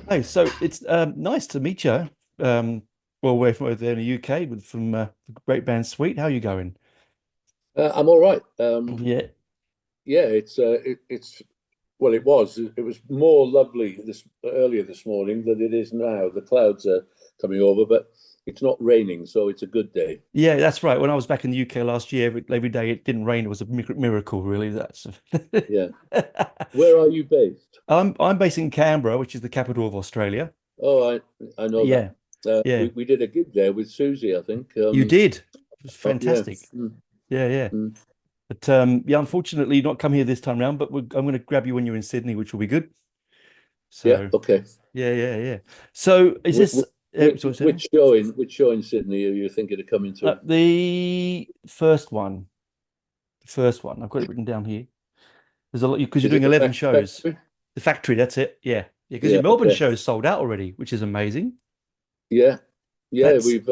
Hey, so it's nice to meet you. Well, we're from over there in the UK with from the great band Sweet. How are you going? I'm all right. Yeah, Yeah, it's well, it was more lovely this earlier this morning than it is now. The clouds are coming over, but it's not raining, so it's a good day. yeah, that's right. When I was back in the UK last year, every day it didn't rain. It was a miracle, really. That's Yeah. Where are you based? I'm based in Canberra, which is the capital of Australia. Oh, I know that. Yeah, yeah, We did a gig there with Susie, I think. you did. It was Oh, yeah. fantastic. Mm, Yeah, yeah. mm. But yeah, unfortunately, you're not come here this time round. But I'm going to grab you when you're in Sydney, which will be good. Yeah. So Okay. yeah, yeah, yeah. So is this? Sorry, Sam? Which show in Sydney are you thinking of coming to? The first one, the first one. I've got it written down here. There's a lot because you're Is it doing the 11 shows. factory? The factory, that's it. Yeah, yeah. Because your Yeah. Melbourne Okay. show is sold out already, which is amazing. Yeah. Yeah, That's we've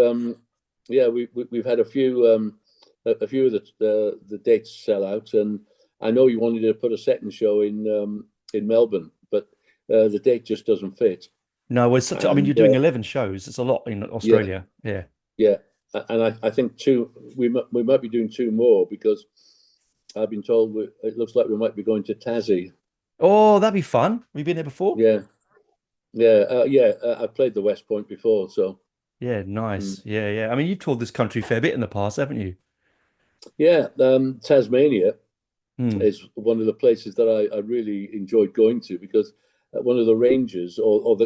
had a few of the dates sell out, and I know you wanted to put a second show in Melbourne, but the date just doesn't fit. no, it's such. I mean, you're And doing 11 shows. It's a lot in yeah, Australia. Yeah. yeah, and I think we might be doing two more because I've been told it looks like we might be going to Tassie. Oh, that'd be fun. Have you been there before? Yeah, yeah. I've played the West Point before, so Yeah, mm. nice. Yeah, yeah. I mean, you've toured this country a fair bit in the past, haven't you? Yeah. Tasmania Hmm. is one of the places that I really enjoyed going to because one of the rangers or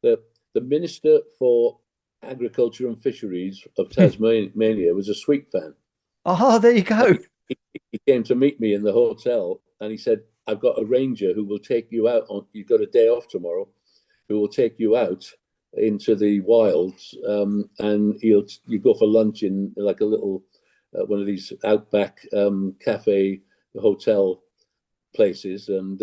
the minister for agriculture and fisheries of Tasmania was a Sweet fan, Oh, there you and go. he came to meet me in the hotel, and he said, "I've got a ranger who will take you out on. You've got a day off tomorrow, who will take you out." Into the wilds, and you go for lunch in like a little one of these outback cafe hotel places, and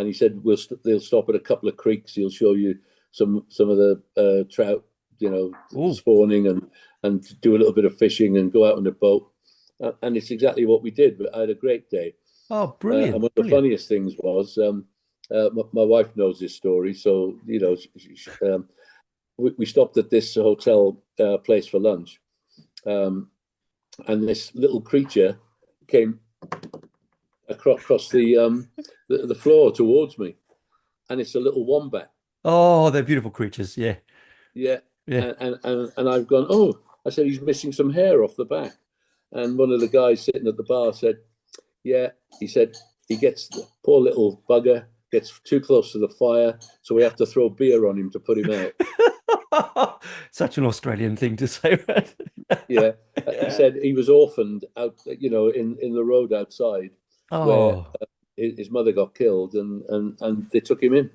he said they'll stop at a couple of creeks. He'll show you some of the trout, Oh, spawning, and do a little bit of fishing and go out on a boat. And it's exactly what we did. But I had a great day. oh, And brilliant, one of the brilliant. funniest things was my wife knows this story, so we stopped at this hotel place for lunch, um, and this little creature came across the floor towards me, and it's a little wombat. Oh, they're beautiful creatures. Yeah, Yeah, yeah. and I've gone. Oh, I said he's missing some hair off the back, and one of the guys sitting at the bar said, "Yeah," he said he gets the poor little bugger gets too close to the fire, so we have to throw beer on him to put him out. Such an Australian thing to say, right? Yeah, he Yeah. said he was orphaned out, in the road outside where Oh, his mother got killed, and they took him in,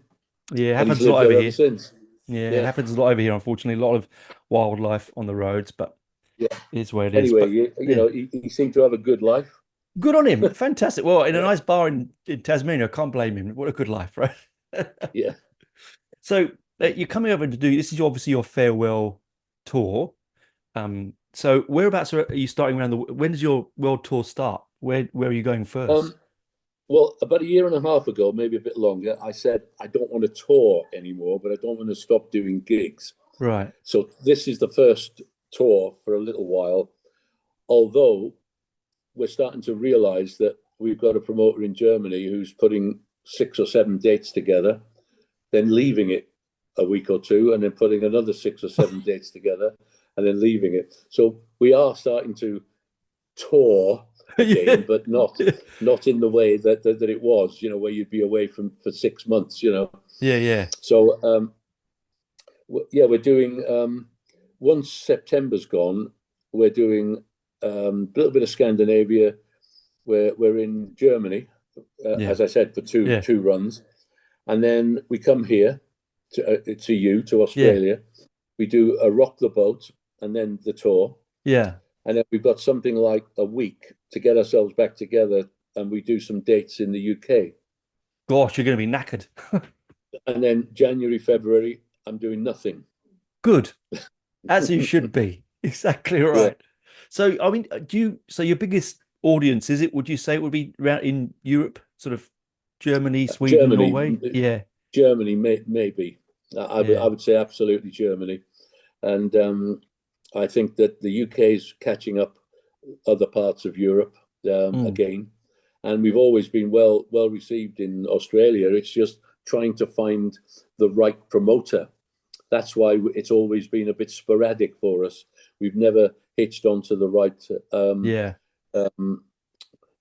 yeah, it and he's happens a lived lot over there ever here. since. Yeah, it Yeah, happens a lot over here, unfortunately. A lot of wildlife on the roads, but yeah. it is where it is. Anyway, But yeah, he seemed to have a good life. good on him. Fantastic. Well, in a Yeah, nice bar in Tasmania, I can't blame him. What a good life, right? yeah. So you're coming over to do this is obviously your farewell tour. So whereabouts are you starting around the when does your world tour start? Where are you going first? Um, well, about a year and a half ago, maybe a bit longer, I said I don't want to tour anymore, but I don't want to stop doing gigs. Right. So this is the first tour for a little while. Although we're starting to realize that we've got a promoter in Germany who's putting 6 or 7 dates together, then leaving it a week or two, and then putting another 6 or 7 dates together, and then leaving it. So we are starting to tour Yeah. again, but not in the way that it was, where you'd be away from for 6 months. Yeah, yeah. So yeah, we're doing once September's gone, we're doing a little bit of Scandinavia. We're in Germany, Yeah. as I said, for two Yeah. two runs, and then we come here to Yeah. Australia. We do a rock the boat, and then the tour, Yeah. and then we've got something like a week to get ourselves back together, and we do some dates in the UK, Gosh, you're going to be knackered. and then January, February, I'm doing nothing. Good. As you should be. Exactly Yeah, right. So, I mean, so your biggest audience, is it, would you say it would be around in Europe, sort of Germany, Sweden, Germany, Norway? Yeah. Germany maybe. I Yeah. would say absolutely Germany, and I think that the UK is catching up other parts of Europe Mm. again, and we've always been well received in Australia. It's just trying to find the right promoter. That's why it's always been a bit sporadic for us. We've never hitched onto Yeah. um,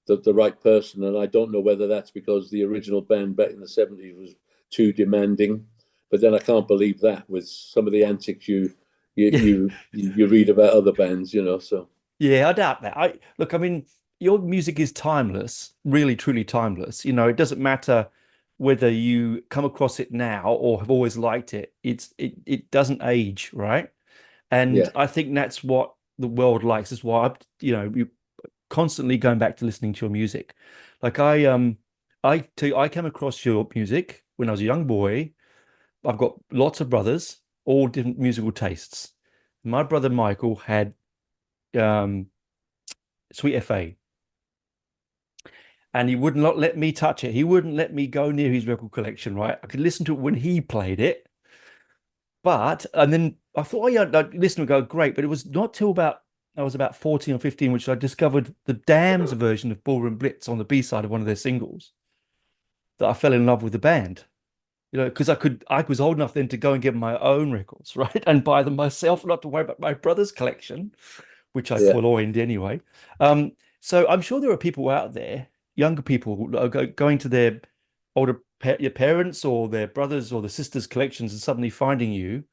the right person, and I don't know whether that's because the original band back in the '70s was too demanding. But then I can't believe that with some of the antics you read about other bands, So Yeah, I doubt that. I look, I mean, your music is timeless, really, truly timeless. It doesn't matter whether you come across it now or have always liked it. It doesn't age, right? And yeah, I think that's what the world likes. That's why you constantly going back to listening to your music. Like I came across your music when I was a young boy. I've got lots of brothers, all different musical tastes. My brother Michael had um Sweet FA, and he would not let me touch it. He wouldn't let me go near his record collection, right? I could listen to it when he played it, and then I thought, oh yeah, I'd listen and go, great. But it was not till about I was about 14 or 15, which I discovered the Damned version of Ballroom Blitz on the B-side of one of their singles that I fell in love with the band. Because I was old enough then to go and get my own records, right? And buy them myself, not to worry about my brother's collection, which I yeah. purloined anyway. So I'm sure there are people out there, younger people, who are going to their your parents or their brothers or the sisters' collections and suddenly finding you.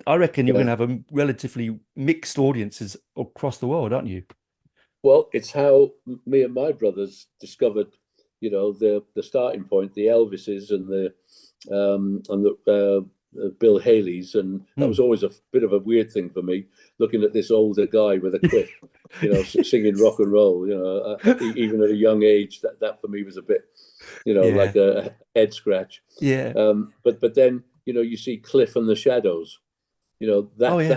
I reckon you're going Yeah. to have a relatively mixed audiences across the world, aren't you? Well, it's how me and my brothers discovered, the starting point, the Elvises and the Bill Haleys, and that Hmm. was always a bit of a weird thing for me, looking at this older guy with a quiff, singing rock and roll. Even at a young age, that for me was a bit, Yeah. like a head scratch. Yeah. But then you see Cliff and the Shadows. Oh That yeah.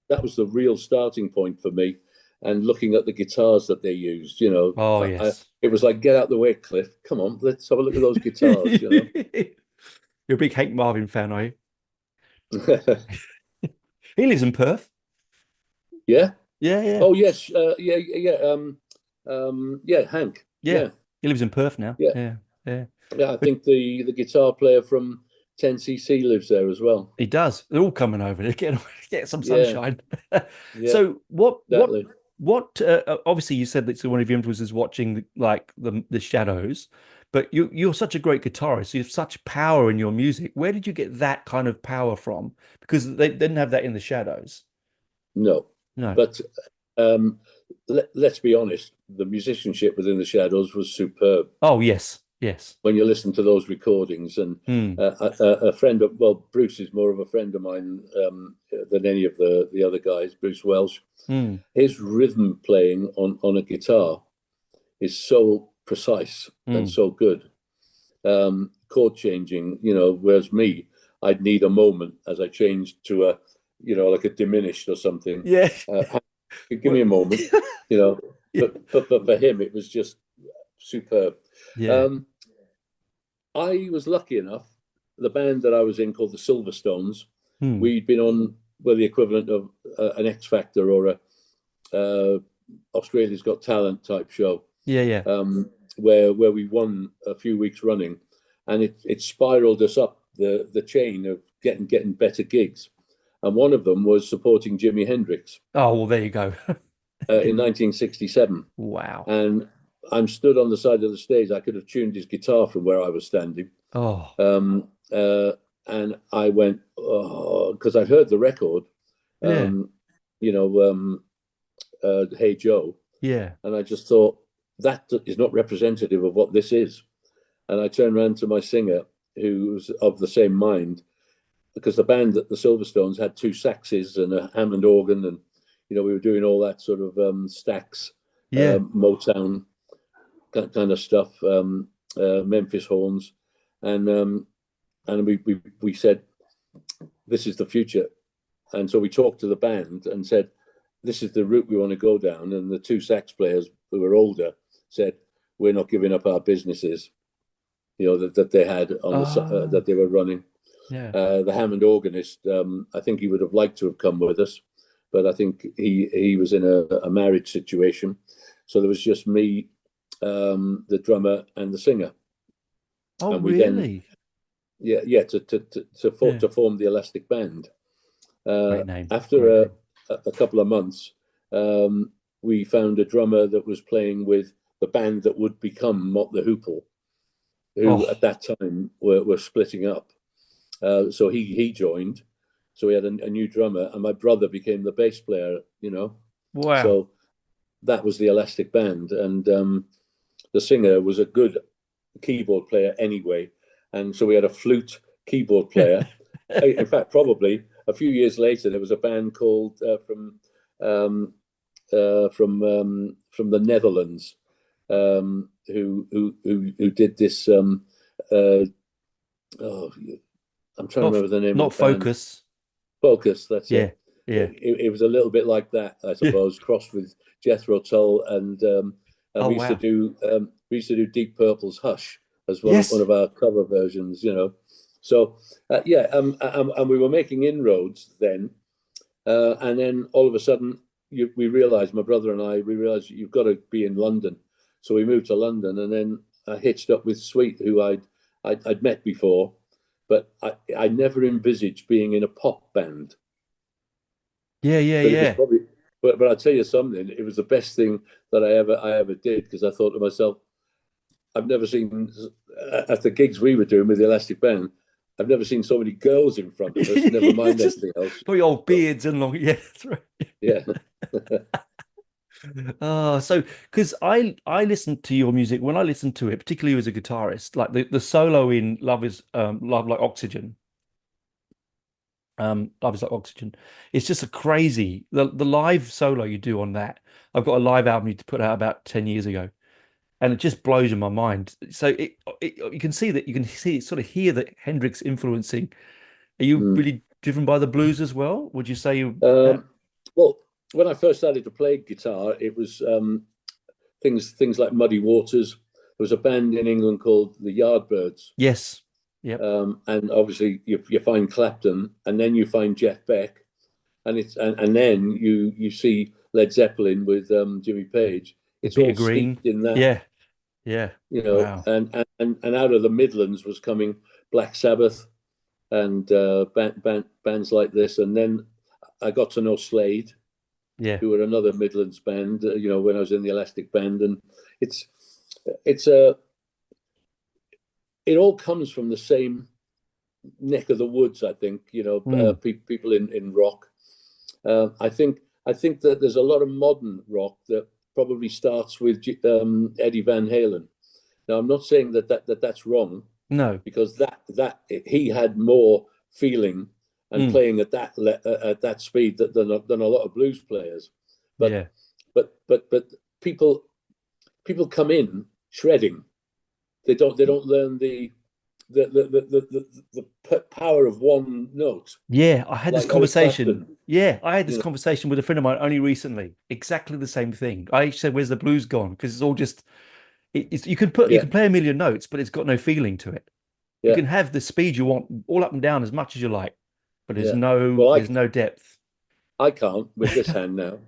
that was the real starting point for me. And looking at the guitars that they used, Oh yes. it was like, get out the way, Cliff. Come on, let's have a look at those guitars. You're a big Hank Marvin fan, are you? He lives in Perth. Yeah. Yeah, yeah, Oh yes. Yeah. Yeah. Yeah. Hank. yeah. Yeah. He lives in Perth now. Yeah. Yeah, yeah. Yeah. I But think the guitar player from 10cc lives there as well. he does. They're all coming over to get some Yeah. sunshine. Yeah. So Exactly. obviously you said that one of your influences watching the Shadows, but you're such a great guitarist. You have such power in your music. Where did you get that kind of power from? Because they didn't have that in the Shadows. No, No. but um, let's be honest. The musicianship within the Shadows was superb. Oh yes, yes. When you listen to those recordings. And Hmm. a friend of, well, Bruce is more of a friend of mine than any of the other guys. Bruce Welsh, Hmm. his rhythm playing on a guitar is so precise and Hmm. so good. Chord changing, whereas me, I'd need a moment as I changed to a, like a diminished or something. Yeah. Give me Well, a moment, you know. yeah. But for him, it was just superb. Yeah. Um, I was lucky enough. The band that I was in, called the Silverstones, Hmm. we'd been on, well, the equivalent of an X Factor or a Australia's Got Talent type show, Yeah, yeah. where we won a few weeks running, and it spiraled us up the chain of getting better gigs, and one of them was supporting Jimi Hendrix Oh, well, there you go. in 1967, Wow. and I'm stood on the side of the stage. I could have tuned his guitar from where I was standing. Oh, Um, uh, and I went, oh, because I'd heard the record, yeah. um, Hey Joe, Yeah. and I just thought, that is not representative of what this is. And I turned around to my singer, who was of the same mind, because the band, the Silverstones, had two saxes and a Hammond organ, and we were doing all that sort of Stax, Yeah. Motown kind of stuff, Memphis horns, and we said, this is the future. And so we talked to the band and said, this is the route we want to go down. And the two sax players, who were older, said, we're not giving up our businesses, that they had on that Oh, they were running. Yeah. The Hammond organist, I think he would have liked to have come with us, but I think he was in a marriage situation. So there was just me, the drummer, and the singer. Oh, And we then, really? to Yeah. form the Elastic Band. Great name. After Great name. a couple of months, we found a drummer that was playing with the band that would become Mott the Hoople, who Oh, at that time were splitting up. So he joined. So we had a new drummer, and my brother became the bass player. wow. So that was the Elastic Band, and the singer was a good keyboard player anyway, and so we had a flute keyboard player. In fact, probably a few years later, there was a band called um, from the Netherlands who did this. Uh, oh, I'm trying to Not remember the name of not the band. focus. Focus, that's Yeah. it. Yeah. It was a little bit like that, I Yeah. suppose, crossed with Jethro Tull, and Oh, wow. we used to do Deep Purple's "Hush" as one Yes. of our cover versions. So yeah, and we were making inroads then, and then all of a sudden we realised, my brother and we realised you've got to be in London. So we moved to London, and then I hitched up with Sweet, who I'd met before, but I never envisaged being in a pop band. Yeah. Yeah. But it was Yeah. probably, but I'll tell you something. It was the best thing that I ever did, because I thought to myself, I've never seen at the gigs we were doing with the Elastic Band, I've never seen so many girls in front of us. Never It's mind just anything else. probably old So, beards and long. Yeah. That's right. yeah. So because I listened to your music when I listened to it, particularly as a guitarist, like the solo in Love Like Oxygen. Love is Like Oxygen. It's just a crazy the live solo you do on that. I've got a live album you put out about 10 years ago, and it just blows in my mind. So you can see that, you can see, sort of hear that Hendrix influencing. Are you Mm. really driven by the blues as well? Would you say you Um, well, when I first started to play guitar, it was things like Muddy Waters. There was a band in England called the Yardbirds. yes. Yep. And obviously you find Clapton, and then you find Jeff Beck, and then you see Led Zeppelin with Jimmy Page. With It's Peter all Green. steeped in that, Yeah. Yeah. Wow. and out of the Midlands was coming Black Sabbath and bands like this. And then I got to know Slade, Yeah. who were another Midlands band. When I was in the Elastic Band, and it's it's a it all comes from the same neck of the woods, I think. Mm. People in rock. I think that there's a lot of modern rock that probably starts with Eddie Van Halen. Now, I'm not saying that's wrong, No. because that he had more feeling and Mm. playing at that speed than a lot of blues players. But Yeah. but people come in shredding. They don't learn the power of one note, Yeah, I had this like Eric conversation. Clapton. Yeah, I had this You know, conversation with a friend of mine only recently. Exactly the same thing. I said, "Where's the blues gone?" Because it's all just you yeah, can play a million notes, but it's got no feeling to it. You yeah, can have the speed you want all up and down as much as you like, but yeah. Well, there's no depth. I can't with this hand now.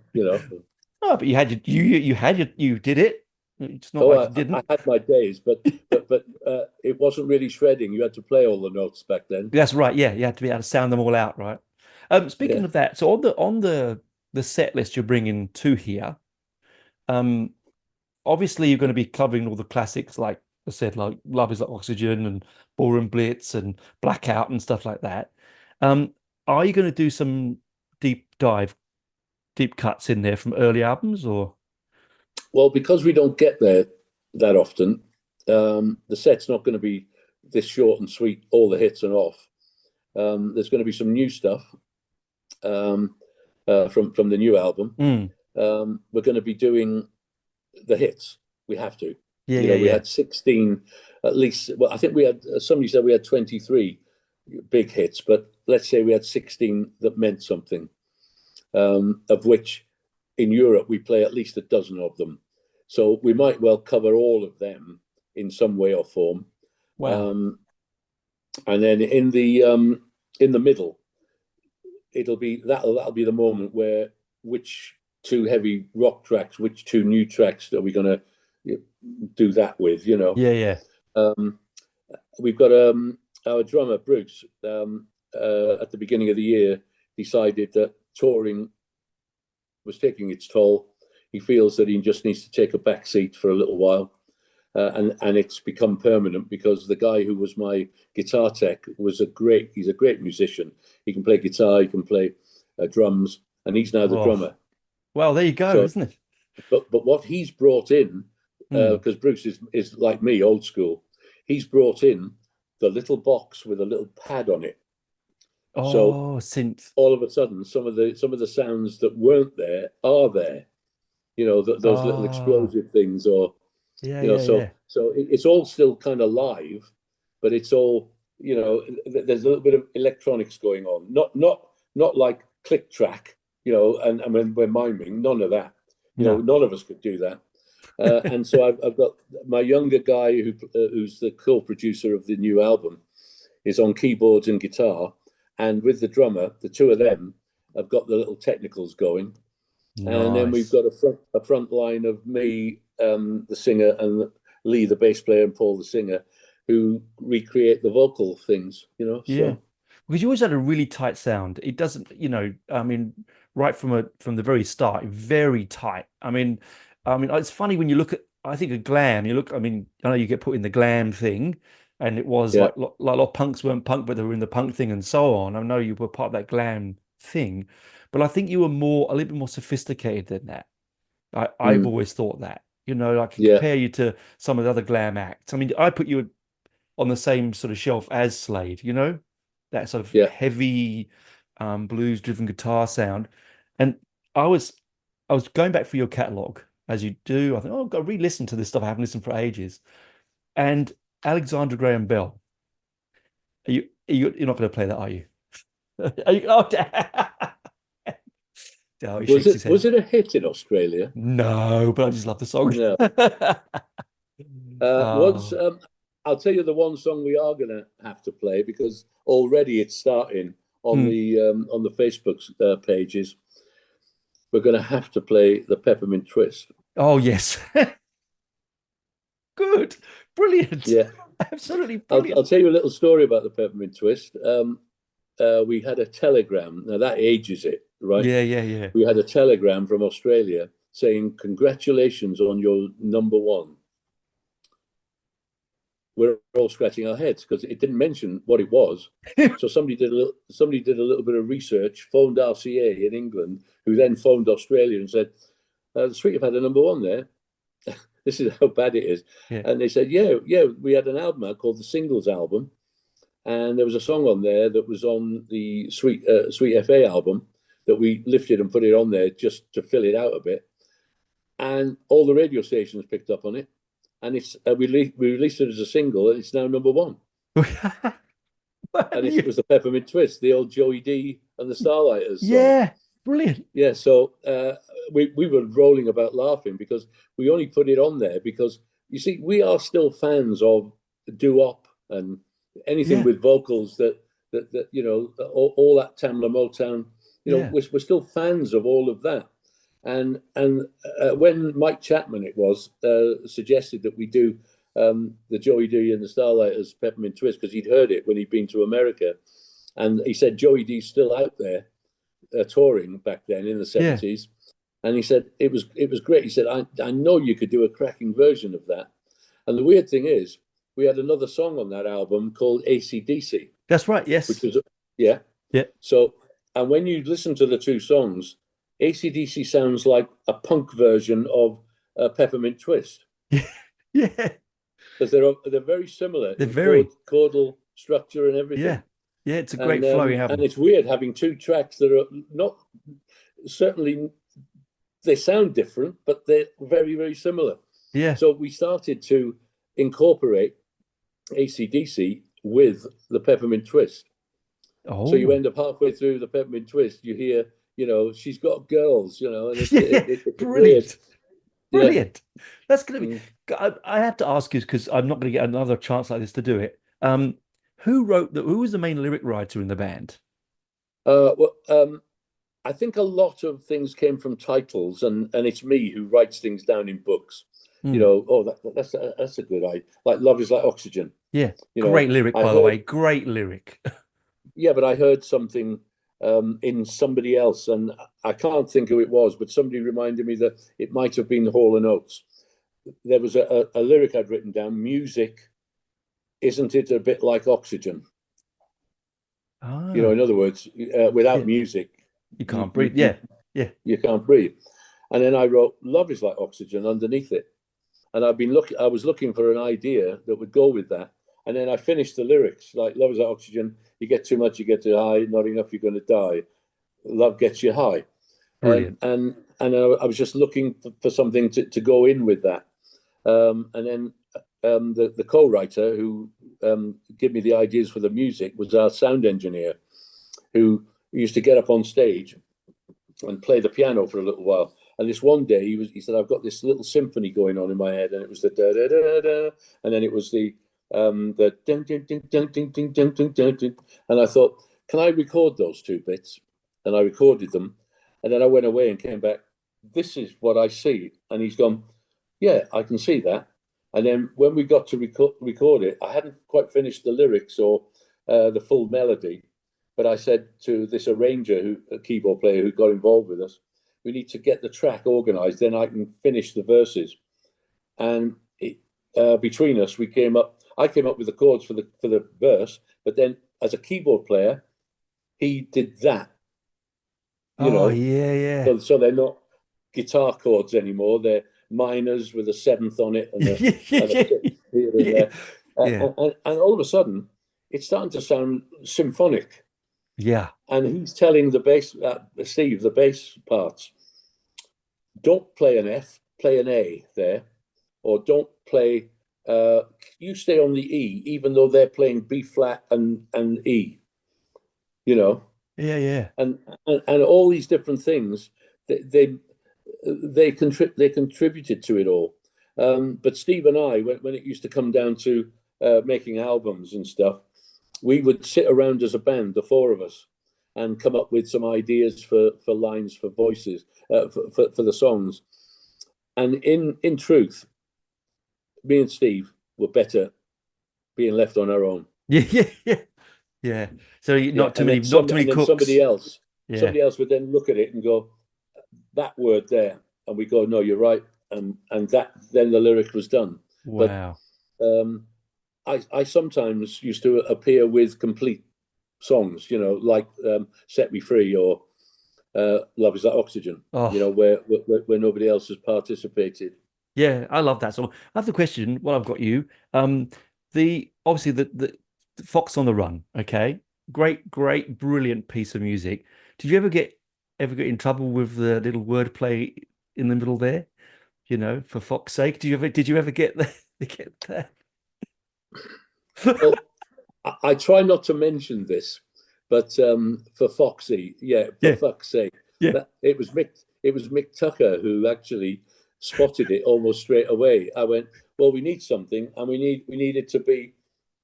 Oh, but you did it. It's not Oh, like you I didn't. had my days, but it wasn't really shredding. You had to play all the notes back then. That's right. Yeah, you had to be able to sound them all out, right? Speaking Yeah. of that, so on the set list you're bringing to here, um, obviously you're going to be covering all the classics, like I said, like Love Is Like Oxygen and Ballroom Blitz and Blackout and stuff like that. Um, are you going to do some deep dive, deep cuts in there from early albums, or Well, because we don't get there that often, the set's not going to be this short and sweet. All the hits and off. There's going to be some new stuff um, from the new album. mm, We're going to be doing the hits. We have to. yeah, yeah, We yeah, had 16 at least. Well, I think we had. Somebody said we had 23 big hits, but let's say we had 16 that meant something. Of which in Europe we play at least a dozen of them. So we might well cover all of them in some way or form. wow, Um, and then in the middle, that'll be the moment where which two heavy rock tracks, which two new tracks are we going to do that with? Yeah, yeah. Um, we've got our drummer Bruce at the beginning of the year decided that touring was taking its toll. He feels that he just needs to take a back seat for a little while. And it's become permanent because the guy who was my guitar tech he's a great musician. He can play guitar, he can play drums, and he's now the Oh, drummer. well, there you go, So, isn't it? but what he's brought in, Hmm. because Bruce is like me, old school, he's brought in the little box with a little pad on it. So Oh, synth. all of a sudden, some of the sounds that weren't there are there. Those little Oh, explosive things, or yeah, you know yeah, so yeah. so it's all still kind of live, but it's all, there's a little bit of electronics going on, not like click track, and when we're miming, none of that. No. None of us could do that. And so I've got my younger guy who's the co-producer of the new album is on keyboards and guitar, and with the drummer, the two of them have got the little technicals going. And then we've Nice. got a front line of me, the singer, and Lee, the bass player, and Paul, the singer, who recreate the vocal things. Yeah. So Because you always had a really tight sound. It doesn't, I mean, right from the very start, very tight. I mean, it's funny when you look at, I think of glam, I mean, I know you get put in the glam thing, and it was yeah, like a lot of punks weren't punk, but they were in the punk thing and so on. I know you were part of that glam thing, but I think you were a little bit more sophisticated than that. I've mm, always thought that, I can yeah, compare you to some of the other glam acts. I mean, I put you on the same sort of shelf as Slade, that sort of yeah. heavy blues driven guitar sound. And I was I was going back through your catalog as you do. I think, oh, I've got to re-listen to this stuff I haven't listened for ages. And Alexander Graham Bell. You're not going to play that, are you? Are you oh, oh, he Was shakes it his was head. it a hit in Australia? No, but I just love the song. No. Was Oh. I'll tell you the one song we are going to have to play, because already it's starting Hmm. on the Facebook pages. We're going to have to play the Peppermint Twist. Oh, yes. Good. Brilliant. Yeah, Absolutely I'll brilliant. tell you a little story about the Peppermint Twist. We had a telegram. Now that ages it, right? Yeah, yeah, yeah. We had a telegram from Australia saying, "Congratulations on your number one." We're all scratching our heads because it didn't mention what it was. So somebody did a little bit of research, phoned RCA in England, who then phoned Australia and said, "Sweet, you've had a number one there. This is how bad it is." Yeah. And they said, "Yeah, yeah, we had an album out called the Singles album, and there was a song on there that was on the Sweet FA album that we lifted and put it on there just to fill it out a bit, and all the radio stations picked up on it, and we released it as a single, and it's now number one, and it was the Peppermint Twist, the old Joey D and the Starlighters song. Yeah, brilliant. Yeah, so we were rolling about laughing because we only put it on there because, you see, we are still fans of doo-wop and anything Yeah, with vocals that all that Tamla Motown. yeah, We're still fans of all of that. And when Mike Chapman, it was, suggested that we do the Joey D and the Starlighters Peppermint Twist, because he'd heard it when he'd been to America, and he said Joey D's still out there touring back then in the yeah. 70s. And he said it was great. He said, I know you could do a cracking version of that. And the weird thing is, we had another song on that album called AC/DC, That's right. which Yes. was, yeah. Yeah. So, and when you listen to the two songs, AC/DC sounds like a punk version of Peppermint Twist, Yeah. because they're very similar They're in very, chordal structure and yeah. everything. Yeah, it's a great flowing And album. it's weird having two tracks that are not certainly, they sound different, but they're very, very similar. Yeah. So we started to incorporate AC/DC with the Peppermint Twist. So you Oh. end up halfway through the Peppermint Twist, you hear, she's got girls, and Yeah. it's weird. Brilliant. Yeah. Brilliant. That's gonna be Mm. I have to ask you because I'm not gonna get another chance like this to do it. Who wrote the? Who was the main lyric writer in the band? Well, I think a lot of things came from titles, and it's me who writes things down in books. You Hmm. know, oh, that's a good idea. Like "Love is like oxygen." Yeah, You great know, lyric, I by the heard, way. Great lyric. yeah, but I heard something in somebody else, and I can't think who it was, but somebody reminded me that it might have been Hall and Oates. There was a lyric I'd written down: "Music, isn't it a bit like oxygen?" You know, Ah, in other words, without yeah. music, You you can't you breathe. you, Yeah, yeah. you can't breathe. And then I wrote, "Love is like oxygen" underneath it. And I was looking for an idea that would go with that. And then I finished the lyrics like, "Love is like oxygen. You get too much, you get too high. Not enough, you're going to die. Love gets you high." Brilliant. And I was just looking for something to go in with that. And then the co-writer who gave me the ideas for the music was our sound engineer, who used to get up on stage and play the piano for a little while. And this one day he said, "I've got this little symphony going on in my head," and it was the da da da da, and then it was the ding ding ding ding ding ding ding ding ding ding. And I thought, can I record those two bits? And I recorded them, and then I went away and came back. This is what I see, and he's gone, "Yeah, I can see that." And then when we got to record it, I hadn't quite finished the lyrics or the full melody, but I said to this arranger, a keyboard player who got involved with us, "We need to get the track organized, then I can finish the verses." And between us, I came up with the chords for the verse, but then as a keyboard player, he did that, you Oh know. yeah, yeah. So they're not guitar chords anymore. They're minors with a seventh on it Yeah, and a yeah, sixth here and yeah, there. yeah, And all of a sudden, it's starting to sound symphonic. yeah. And he's telling the bass, Steve, the bass parts, don't play an F, play an A there, or don't play. You stay on the E, even though they're playing B flat and E. You know, Yeah, yeah. and all these different things. They contributed to it all. But Steve and I, when it used to come down to making albums and stuff, we would sit around as a band, the four of us, and come up with some ideas for lines, for voices, for the songs. And in truth, me and Steve were better being left on our own. Yeah, yeah, yeah. Yeah. So Yeah, not too many and then somebody cooks. else, Yeah. somebody else would then look at it and go, "That word there," and we go, "No, you're right," and that then the lyric was done. But Wow. um, I sometimes used to appear with complete songs, you know, like "Set Me Free" or "Love Is Like Oxygen," you know, Oh, where nobody else has participated. yeah. I love that song. I have the question. Well, I've got you. The obviously the Fox on the Run. Okay. Great, great, brilliant piece of music. Did you ever get in trouble with the little wordplay in the middle there? You know, for Fox's sake, did you ever get get that? Well, I try not to mention this, but for Foxy, yeah, for Yeah, fuck's sake, yeah. that it was Mick Tucker who actually spotted it almost straight away. I went, "Well, we need something, and we need it to be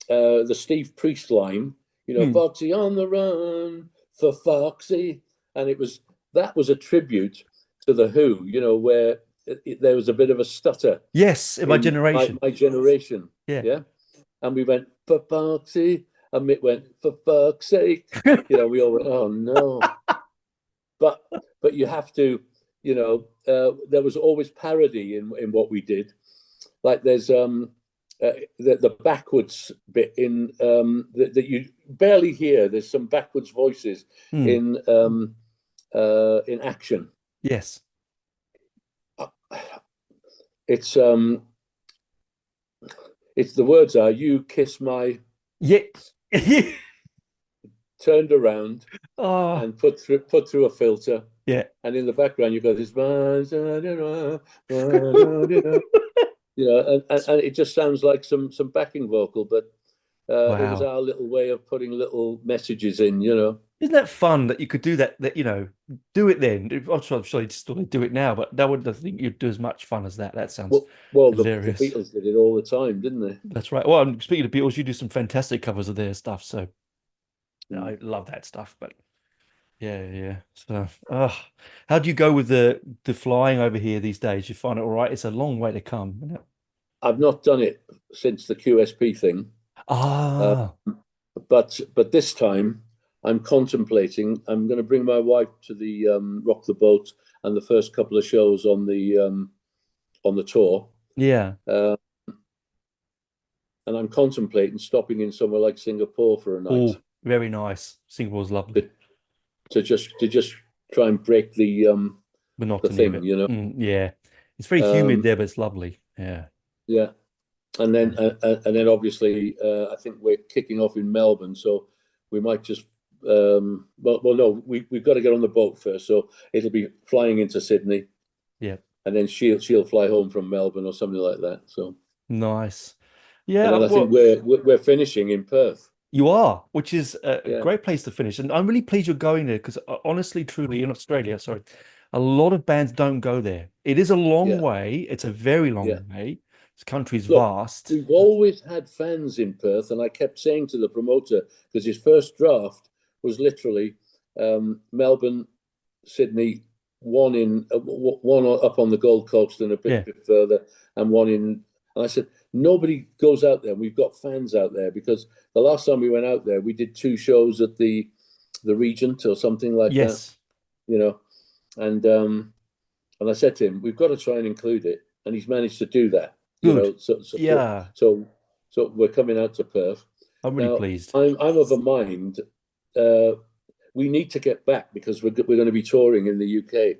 the Steve Priest line, you know, Hmm. Foxy on the run for Foxy," and that was a tribute to the Who, you know, where there was a bit of a stutter Yes, in my in generation. my generation, Yeah. yeah. And we went, "For Foxy," and Mick went, "For fuck's sake." You know, we all went, "Oh no." But you have to, you know, there was always parody in what we did. Like there's the backwards bit that you barely hear. There's some backwards voices Hmm. in action. Yes. It's it's the words are, "You kiss my," Yeah. turned around Oh, and put through a filter, yeah. and in the background you got this, you know, and it just sounds like some backing vocal, but it was Wow. our little way of putting little messages in, you know. Isn't that fun that you could do that? That do it then. I'm sure you'd still do it now, but that would I think you'd do as much fun as that. That sounds Well, the hilarious. Beatles did it all the time, didn't they? That's right. Well, speaking of Beatles, you do some fantastic covers of their stuff, so Mm. I love that stuff. But yeah, yeah. So, how do you go with the flying over here these days? You find it all right? It's a long way to come, isn't it? I've not done it since the QSP thing, uh, Ah, but this time I'm contemplating. I'm going to bring my wife to the Rock the Boat and the first couple of shows on the tour, yeah. uh, and I'm contemplating stopping in somewhere like Singapore for a night Oh, very nice. Singapore's lovely. to, to just try and break the Monotony of thing, it. you know. Yeah. It's very humid Um, there, but it's lovely. Yeah. yeah, and then obviously I think we're kicking off in Melbourne, so we might just well no, we've got to get on the boat first, so it'll be flying into Sydney, Yeah. and then she'll fly home from Melbourne or something like that. So, Nice. and Yeah, then I think well, we're finishing in Perth. you are, which is a Yeah, great place to finish. And I'm really pleased you're going there because honestly, truly, in Australia, sorry, a lot of bands don't go there. It is a long yeah, way. It's a very yeah. long way. This country's Look, vast. we've always had fans in Perth, and I kept saying to the promoter because his first draft was literally Melbourne, Sydney, one up on the Gold Coast and a Yeah. bit further, and one in. And I said nobody goes out there. We've got fans out there because the last time we went out there, we did two shows at the Regent or something like that, Yes. you know. And I said to him, we've got to try and include it, and he's managed to do that, you Good. know. Yeah. So, so we're coming out to Perth I'm really now. pleased. I'm of a mind. Uh, we need to get back because we're going to be touring in the UK.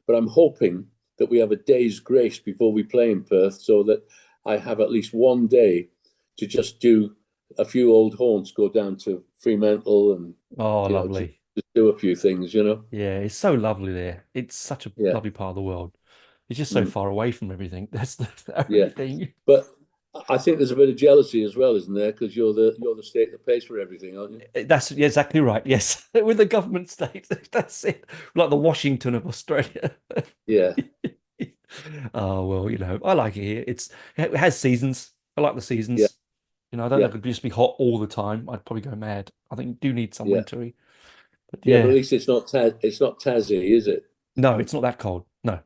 But I'm hoping that we have a day's grace before we play in Perth so that I have at least one day to just do a few old haunts, go down to Fremantle and, Oh, just lovely. do a few things, you know? Yeah, it's so lovely there. It's such a Yeah. lovely part of the world. It's just so Mm, far away from everything. That's the only yeah. thing. But I think there's a bit of jealousy as well, isn't there? Because you're the state that pays for everything, aren't you? That's yeah, exactly right. Yes, with the government state, that's it. Like the Washington of Australia. Yeah, Oh well, I like it here. It has seasons. I like the yeah, seasons. I don't know yeah, if it could just be hot all the time. I'd probably go mad. I think you do need some yeah, wintry. But yeah. But at yeah, least it's not Tassie, is it? no, it's not that cold. No,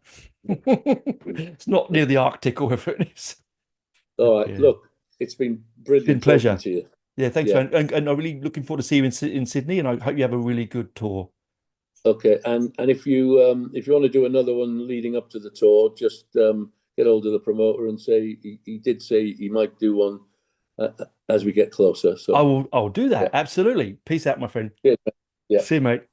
it's not near the Arctic or wherever it is. But All right. yeah, Look, it's been it's been a brilliant talking pleasure. to you. Yeah, thanks, Yeah. man. And I'm really looking forward to seeing you in Sydney, and I hope you have a really good tour. Okay. And if you want to do another one leading up to the tour, just get hold of the promoter and say he did say he might do one as we get closer. So I'll do yeah, that. Absolutely. Peace out, my friend. yeah, yeah. See you, mate.